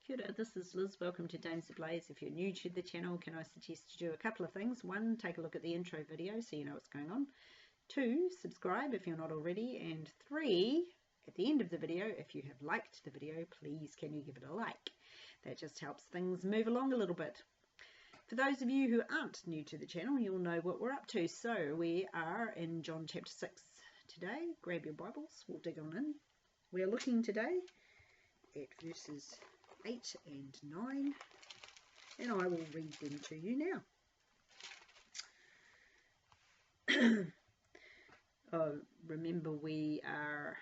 Kia ora, this is Liz. Welcome to Dames Ablaze. If you're new to the channel, can I suggest you do a couple of things? One, take a look at the intro video so you know what's going on. Two, subscribe if you're not already. And three, at the end of the video, if you have liked the video, please can you give it a like? That just helps things move along a little bit. For those of you who aren't new to the channel, you'll know what we're up to. So we are in John chapter 6 today. Grab your Bibles, we'll dig on in. We're looking today at verses 8 and 9, and I will read them to you now. Remember, we are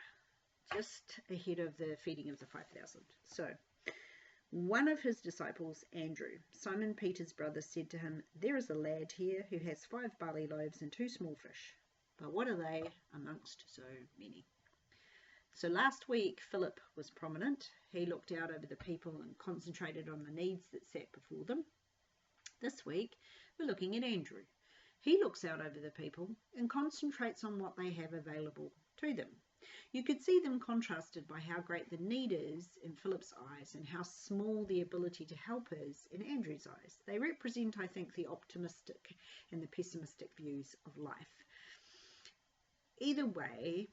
just ahead of the feeding of the 5,000. So, one of his disciples, Andrew, Simon Peter's brother, said to him, "There is a lad here who has 5 barley loaves and 2 small fish, but what are they amongst so many?" So last week, Philip was prominent. He looked out over the people and concentrated on the needs that sat before them. This week, we're looking at Andrew. He looks out over the people and concentrates on what they have available to them. You could see them contrasted by how great the need is in Philip's eyes and how small the ability to help is in Andrew's eyes. They represent, I think, the optimistic and the pessimistic views of life. Either way,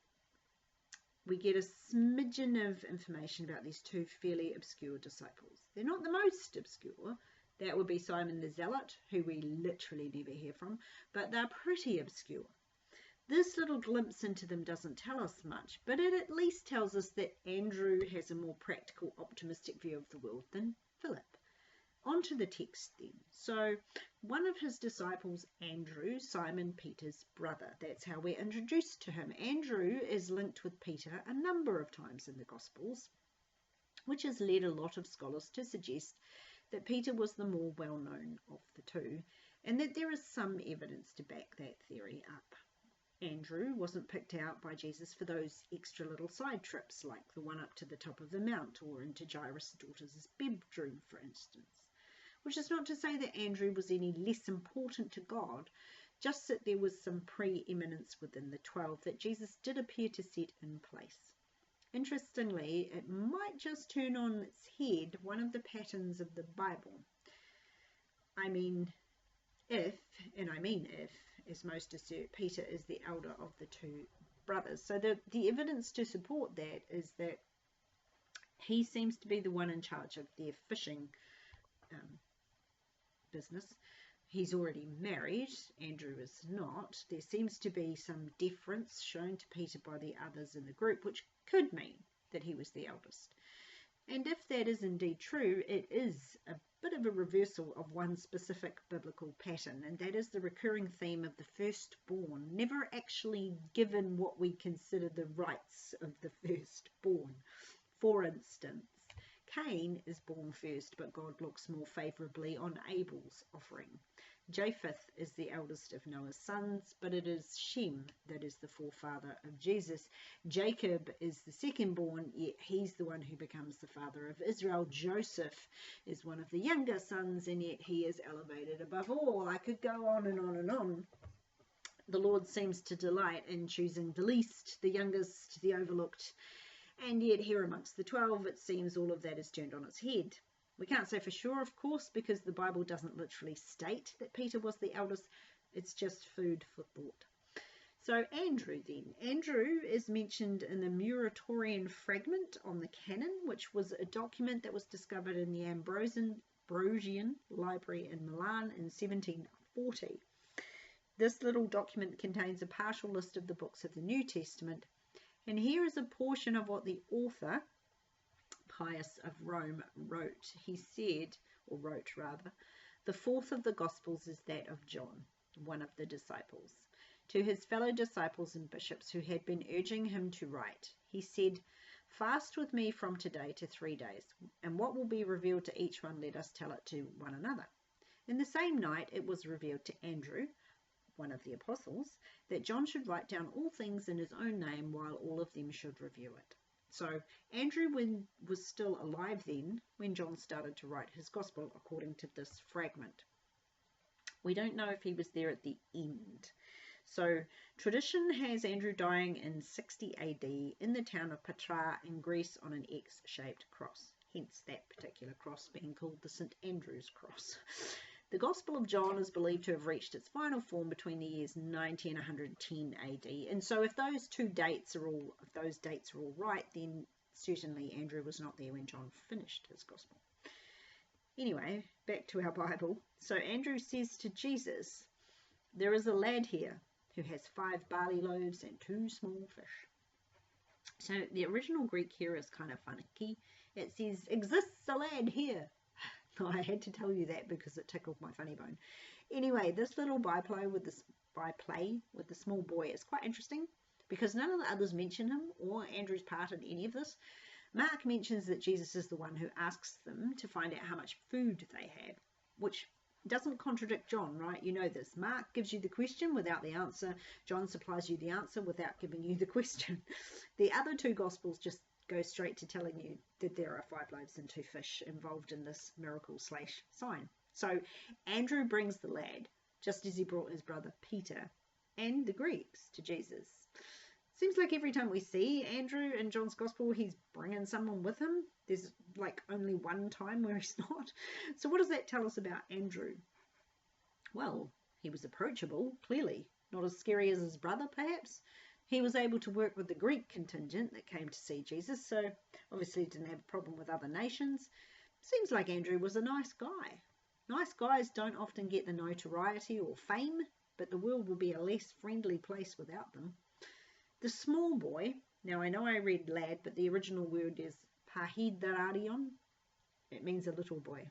we get a smidgen of information about these two fairly obscure disciples. They're not the most obscure. That would be Simon the Zealot, who we literally never hear from, but they're pretty obscure. This little glimpse into them doesn't tell us much, but it at least tells us that Andrew has a more practical, optimistic view of the world than Philip. On to the text then. So, one of his disciples, Andrew, Simon Peter's brother. That's how we're introduced to him. Andrew is linked with Peter a number of times in the Gospels, which has led a lot of scholars to suggest that Peter was the more well-known of the two, and that there is some evidence to back that theory up. Andrew wasn't picked out by Jesus for those extra little side trips, like the one up to the top of the mount or into Jairus' daughter's bedroom, for instance. Which is not to say that Andrew was any less important to God, just that there was some preeminence within the 12 that Jesus did appear to set in place. Interestingly, it might just turn on its head one of the patterns of the Bible. I mean if, as most assert, Peter is the elder of the two brothers. So the evidence to support that is that he seems to be the one in charge of their fishing business. He's already married, Andrew is not. There seems to be some deference shown to Peter by the others in the group, which could mean that he was the eldest. And if that is indeed true, it is a bit of a reversal of one specific biblical pattern, and that is the recurring theme of the firstborn, never actually given what we consider the rights of the firstborn. For instance, Cain is born first, but God looks more favourably on Abel's offering. Japheth is the eldest of Noah's sons, but it is Shem that is the forefather of Jesus. Jacob is the second born, yet he's the one who becomes the father of Israel. Joseph is one of the younger sons, and yet he is elevated above all. I could go on and on and on. The Lord seems to delight in choosing the least, the youngest, the overlooked. And yet here amongst the 12, it seems all of that is turned on its head. We can't say for sure, of course, because the Bible doesn't literally state that Peter was the eldest. It's just food for thought. So Andrew then. Andrew is mentioned in the Muratorian fragment on the canon, which was a document that was discovered in the Ambrosian Library in Milan in 1740. This little document contains a partial list of the books of the New Testament. And here is a portion of what the author, Pius of Rome, wrote. He said, or wrote rather, "The fourth of the Gospels is that of John, one of the disciples. To his fellow disciples and bishops who had been urging him to write, he said, 'Fast with me from today to 3 days, and what will be revealed to each one, let us tell it to one another.' In the same night it was revealed to Andrew, one of the apostles, that John should write down all things in his own name while all of them should review it." So Andrew was still alive then when John started to write his gospel, according to this fragment. We don't know if he was there at the end. So tradition has Andrew dying in 60 AD in the town of Petra in Greece on an X-shaped cross. hence that particular cross being called the St. Andrew's cross. The Gospel of John is believed to have reached its final form between the years 90 and 110 AD. And so if those dates are all right, then certainly Andrew was not there when John finished his Gospel. Anyway, back to our Bible. So Andrew says to Jesus, "There is a lad here who has 5 barley loaves and 2 small fish." So the original Greek here is kind of funky. It says, "Exists a lad here." I had to tell you that because it tickled my funny bone. Anyway, this little byplay with the small boy is quite interesting because none of the others mention him or Andrew's part in any of this. Mark mentions that Jesus is the one who asks them to find out how much food they have, which doesn't contradict John, right? You know this. Mark gives you the question without the answer. John supplies you the answer without giving you the question. The other 2 Gospels just go straight to telling you that there are 5 loaves and 2 fish involved in this miracle/sign. So Andrew brings the lad, just as he brought his brother Peter and the Greeks to Jesus. Seems like every time we see Andrew in John's Gospel, he's bringing someone with him. There's like only one time where he's not. So what does that tell us about Andrew? Well, he was approachable, clearly. Not as scary as his brother, perhaps. He was able to work with the Greek contingent that came to see Jesus, so obviously didn't have a problem with other nations. Seems like Andrew was a nice guy. Nice guys don't often get the notoriety or fame, but the world would be a less friendly place without them. The small boy, now I know I read lad, but the original word is pahidarion. It means a little boy.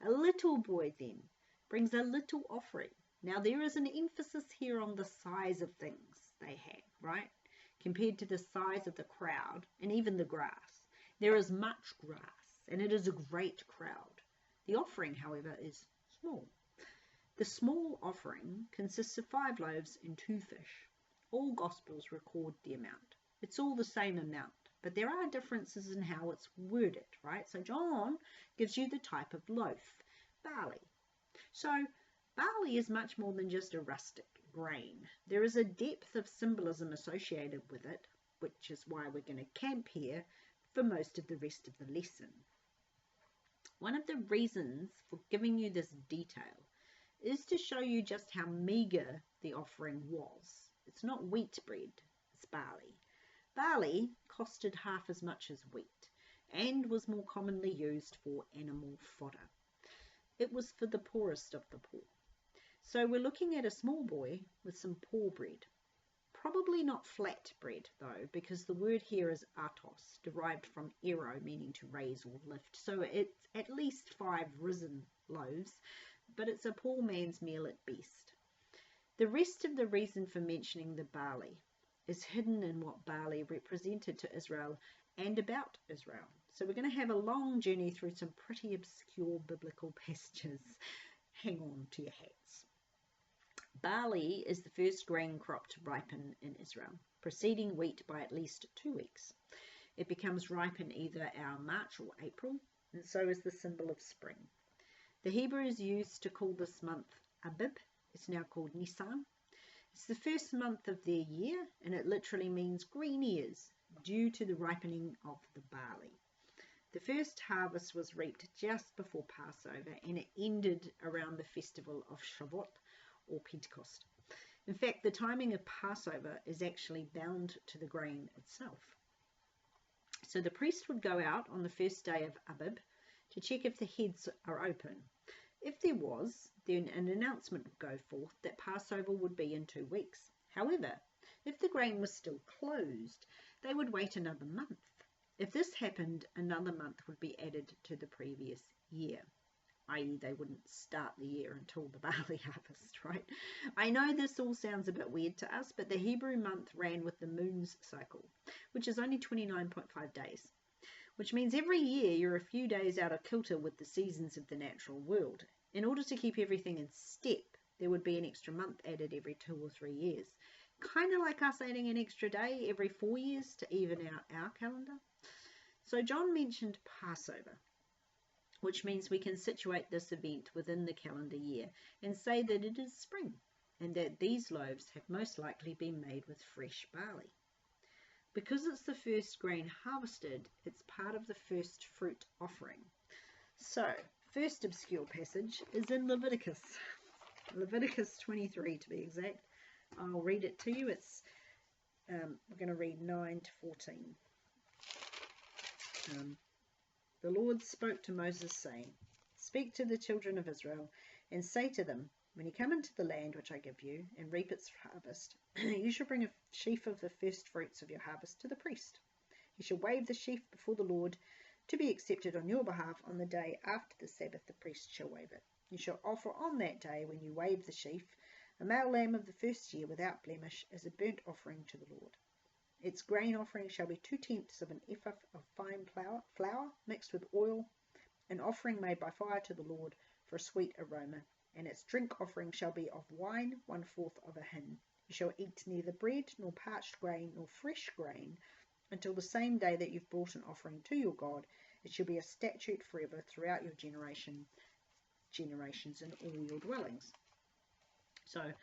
A little boy then brings a little offering. Now there is an emphasis here on the size of things they had, right? Compared to the size of the crowd and even the grass. There is much grass and it is a great crowd. The offering, however, is small. The small offering consists of 5 loaves and 2 fish. All Gospels record the amount. It's all the same amount, but there are differences in how it's worded, right? So John gives you the type of loaf, barley. So barley is much more than just a rustic grain. There is a depth of symbolism associated with it, which is why we're going to camp here for most of the rest of the lesson. One of the reasons for giving you this detail is to show you just how meagre the offering was. It's not wheat bread, it's barley. Barley costed half as much as wheat and was more commonly used for animal fodder. It was for the poorest of the poor. So we're looking at a small boy with some poor bread. Probably not flat bread though, because the word here is atos, derived from aero, meaning to raise or lift. So it's at least 5 risen loaves, but it's a poor man's meal at best. The rest of the reason for mentioning the barley is hidden in what barley represented to Israel and about Israel. So we're going to have a long journey through some pretty obscure biblical passages. Hang on to your hats. Barley is the first grain crop to ripen in Israel, preceding wheat by at least 2 weeks. It becomes ripe in either our March or April, and so is the symbol of spring. The Hebrews used to call this month Abib. It's now called Nisan. It's the first month of their year, and it literally means green ears, due to the ripening of the barley. The first harvest was reaped just before Passover, and it ended around the festival of Shavuot, or Pentecost. In fact, the timing of Passover is actually bound to the grain itself. So the priest would go out on the first day of Abib to check if the heads are open. If there was, then an announcement would go forth that Passover would be in 2 weeks. However, if the grain was still closed, they would wait another month. If this happened, another month would be added to the previous year, i.e. they wouldn't start the year until the barley harvest, right? I know this all sounds a bit weird to us, but the Hebrew month ran with the moon's cycle, which is only 29.5 days. Which means every year you're a few days out of kilter with the seasons of the natural world. In order to keep everything in step, there would be an extra month added every 2 or 3 years. Kind of like us adding an extra day every 4 years to even out our calendar. So John mentioned Passover, which means we can situate this event within the calendar year and say that it is spring, and that these loaves have most likely been made with fresh barley. Because it's the first grain harvested, it's part of the first fruit offering. So, first obscure passage is in Leviticus. Leviticus 23 to be exact. I'll read it to you. It's we're going to read 9 to 14. The Lord spoke to Moses, saying, "Speak to the children of Israel, and say to them, when you come into the land which I give you, and reap its harvest, you shall bring a sheaf of the first fruits of your harvest to the priest. He shall wave the sheaf before the Lord to be accepted on your behalf on the day after the Sabbath. The priest shall wave it. You shall offer on that day, when you wave the sheaf, a male lamb of the first year without blemish as a burnt offering to the Lord. Its grain offering shall be 2/10 of an ephah of fine flour mixed with oil, an offering made by fire to the Lord for a sweet aroma. And its drink offering shall be of wine, 1/4 of a hin. You shall eat neither bread, nor parched grain, nor fresh grain, until the same day that you've brought an offering to your God. It shall be a statute forever throughout your generations in all your dwellings." So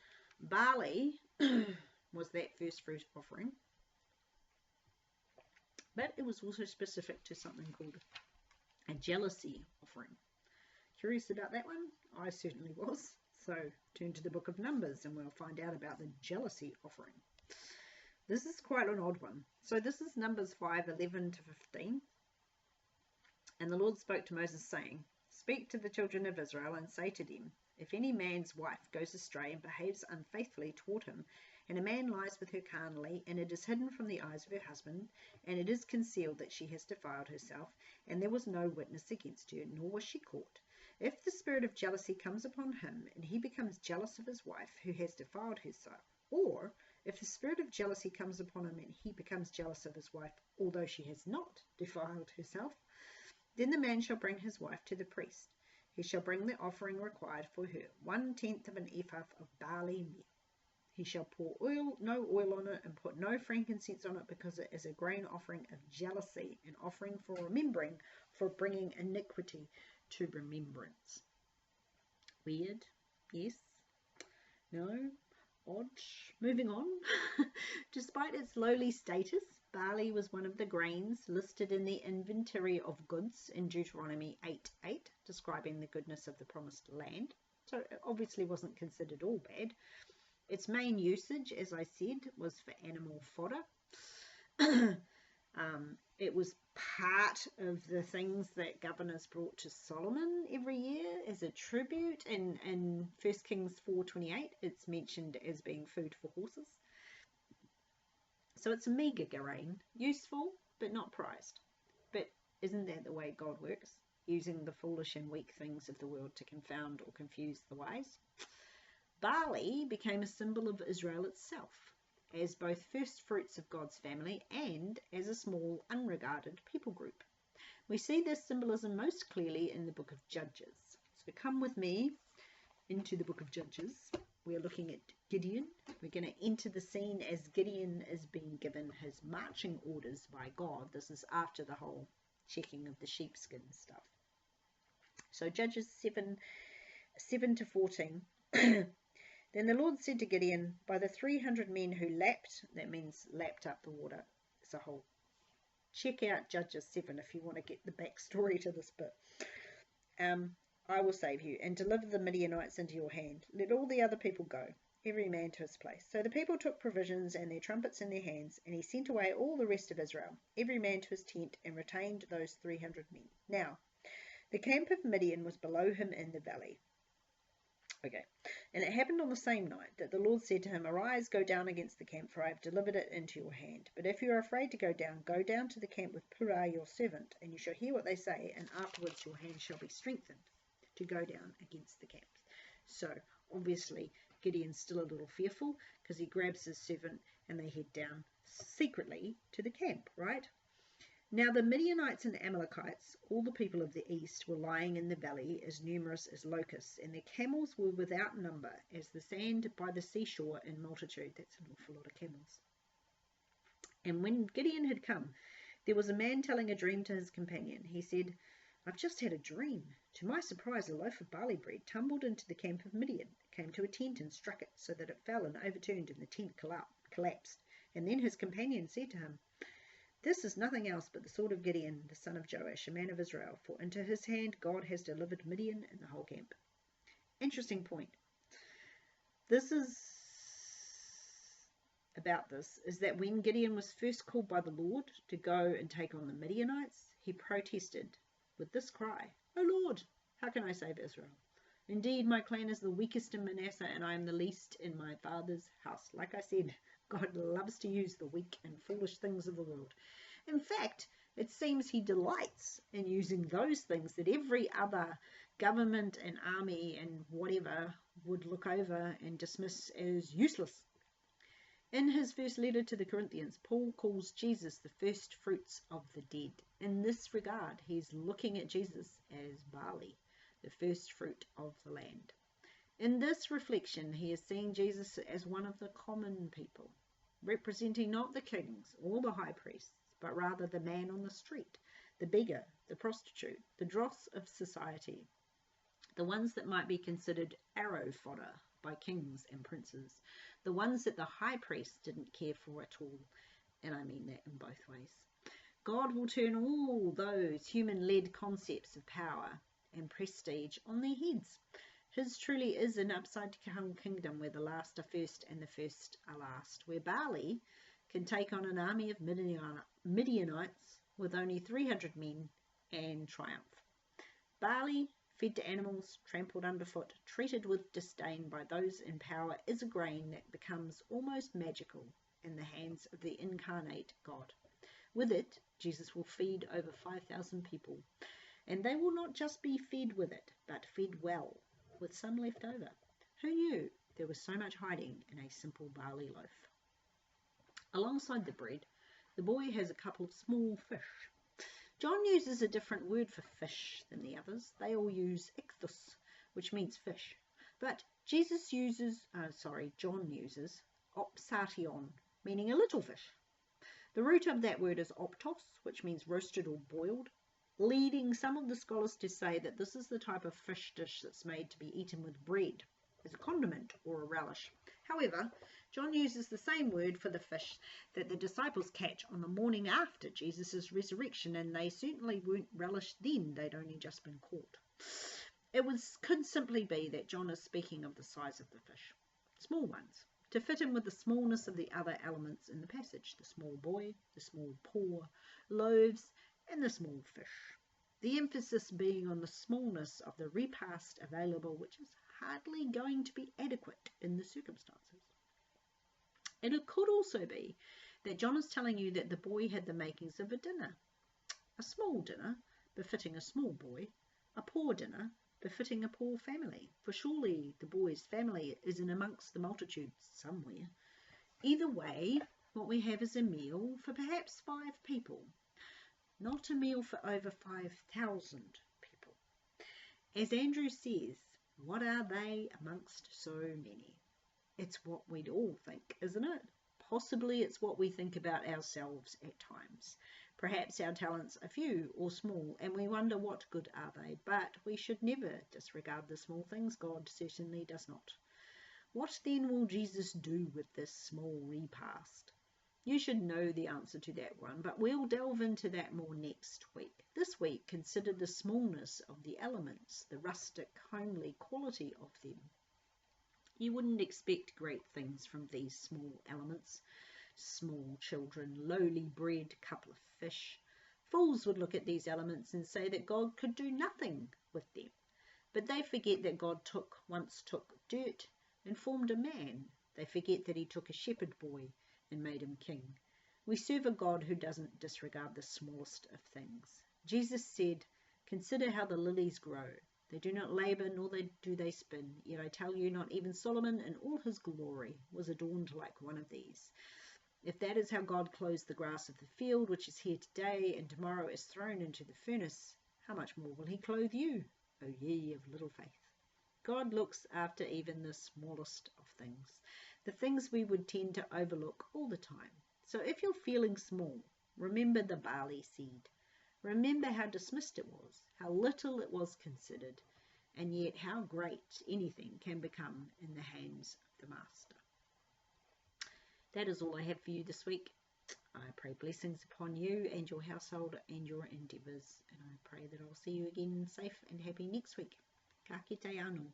barley was that first fruit offering, but it was also specific to something called a jealousy offering. Curious about that one? I certainly was. So turn to the book of Numbers and we'll find out about the jealousy offering. This is quite an odd one. So this is Numbers 5:11 to 15. "And the Lord spoke to Moses, saying, Speak to the children of Israel and say to them, if any man's wife goes astray and behaves unfaithfully toward him, and a man lies with her carnally, and it is hidden from the eyes of her husband, and it is concealed that she has defiled herself, and there was no witness against her, nor was she caught. If the spirit of jealousy comes upon him, and he becomes jealous of his wife who has defiled herself, or if the spirit of jealousy comes upon him and he becomes jealous of his wife, although she has not defiled herself, then the man shall bring his wife to the priest. He shall bring the offering required for her, 1/10 of an ephah of barley meal. He shall pour no oil on it, and put no frankincense on it, because it is a grain offering of jealousy, an offering for remembering, for bringing iniquity to remembrance." Weird? Yes? No? Odd? Moving on. Despite its lowly status, barley was one of the grains listed in the inventory of goods in Deuteronomy 8:8, describing the goodness of the promised land. So it obviously wasn't considered all bad. Its main usage, as I said, was for animal fodder. It was part of the things that governors brought to Solomon every year as a tribute. In 1 Kings 4:28, it's mentioned as being food for horses. So it's a meagre grain, useful but not prized. But isn't that the way God works? Using the foolish and weak things of the world to confound or confuse the wise? Barley became a symbol of Israel itself, as both first fruits of God's family and as a small, unregarded people group. We see this symbolism most clearly in the book of Judges. So come with me into the book of Judges. We're looking at Gideon. We're going to enter the scene as Gideon is being given his marching orders by God. This is after the whole checking of the sheepskin stuff. So Judges 7 to 14. Then the Lord said to Gideon, by the 300 men who lapped, that means lapped up the water. It's a whole, check out Judges 7 if you want to get the backstory to this bit. I will save you and deliver the Midianites into your hand. Let all the other people go, every man to his place. So the people took provisions and their trumpets in their hands, and he sent away all the rest of Israel, every man to his tent, and retained those 300 men. Now, the camp of Midian was below him in the valley. Okay, and it happened on the same night that the Lord said to him, arise, go down against the camp, for I have delivered it into your hand. But if you are afraid to go down to the camp with Purah your servant, and you shall hear what they say, and afterwards your hand shall be strengthened to go down against the camp. So obviously Gideon's still a little fearful, because he grabs his servant and they head down secretly to the camp, right? Now the Midianites and Amalekites, all the people of the east, were lying in the valley, as numerous as locusts, and their camels were without number, as the sand by the seashore in multitude. That's an awful lot of camels. And when Gideon had come, there was a man telling a dream to his companion. He said, I've just had a dream. To my surprise, a loaf of barley bread tumbled into the camp of Midian, came to a tent and struck it, so that it fell and overturned, and the tent collapsed. And then his companion said to him, This is nothing else but the sword of Gideon, the son of Joash, a man of Israel, for into his hand God has delivered Midian and the whole camp. Interesting point. This is that when Gideon was first called by the Lord to go and take on the Midianites, he protested with this cry, "O Lord, how can I save Israel? Indeed, my clan is the weakest in Manasseh, and I am the least in my father's house." Like I said, God loves to use the weak and foolish things of the world. In fact, it seems he delights in using those things that every other government and army and whatever would look over and dismiss as useless. In his first letter to the Corinthians, Paul calls Jesus the first fruits of the dead. In this regard, he's looking at Jesus as barley, the first fruit of the land. In this reflection, he is seeing Jesus as one of the common people, representing not the kings or the high priests, but rather the man on the street, the beggar, the prostitute, the dross of society, the ones that might be considered arrow fodder by kings and princes, the ones that the high priest didn't care for at all, and I mean that in both ways. God will turn all those human-led concepts of power and prestige on their heads. His truly is an upside-down kingdom where the last are first and the first are last, where barley can take on an army of Midianites with only 300 men and triumph. Barley, fed to animals, trampled underfoot, treated with disdain by those in power, is a grain that becomes almost magical in the hands of the incarnate God. With it, Jesus will feed over 5,000 people, and they will not just be fed with it, but fed well, with some left over. Who knew there was so much hiding in a simple barley loaf? Alongside the bread, the boy has a couple of small fish. John uses a different word for fish than the others. They all use ichthus, which means fish. But John uses opsation, meaning a little fish. The root of that word is optos, which means roasted or boiled, leading some of the scholars to say that this is the type of fish dish that's made to be eaten with bread as a condiment or a relish. However, John uses the same word for the fish that the disciples catch on the morning after Jesus' resurrection, and they certainly weren't relished then. They'd only just been caught. Could simply be that John is speaking of the size of the fish, small ones, to fit in with the smallness of the other elements in the passage, the small boy, the small poor, loaves, and the small fish. The emphasis being on the smallness of the repast available, which is hardly going to be adequate in the circumstances. And it could also be that John is telling you that the boy had the makings of a dinner. A small dinner, befitting a small boy. A poor dinner, befitting a poor family. For surely the boy's family is in amongst the multitudes somewhere. Either way, what we have is a meal for perhaps 5 people. Not a meal for over 5,000 people. As Andrew says, what are they amongst so many? It's what we'd all think, isn't it? Possibly it's what we think about ourselves at times. Perhaps our talents are few or small, and we wonder what good are they, but we should never disregard the small things. God certainly does not. What then will Jesus do with this small repast? You should know the answer to that one, but we'll delve into that more next week. This week, consider the smallness of the elements, the rustic, homely quality of them. You wouldn't expect great things from these small elements. Small children, lowly bread, couple of fish. Fools would look at these elements and say that God could do nothing with them. But they forget that God once took dirt and formed a man. They forget that he took a shepherd boy and made him king. We serve a God who doesn't disregard the smallest of things. Jesus said, "Consider how the lilies grow. They do not labor, nor do they spin. Yet I tell you, not even Solomon in all his glory was adorned like one of these. If that is how God clothes the grass of the field, which is here today and tomorrow is thrown into the furnace, how much more will he clothe you, O ye of little faith?" God looks after even the smallest of things, the things we would tend to overlook all the time. So if you're feeling small, remember the barley seed. Remember how dismissed it was, how little it was considered, and yet how great anything can become in the hands of the Master. That is all I have for you this week. I pray blessings upon you and your household and your endeavours, and I pray that I'll see you again safe and happy next week. Ka kite anō.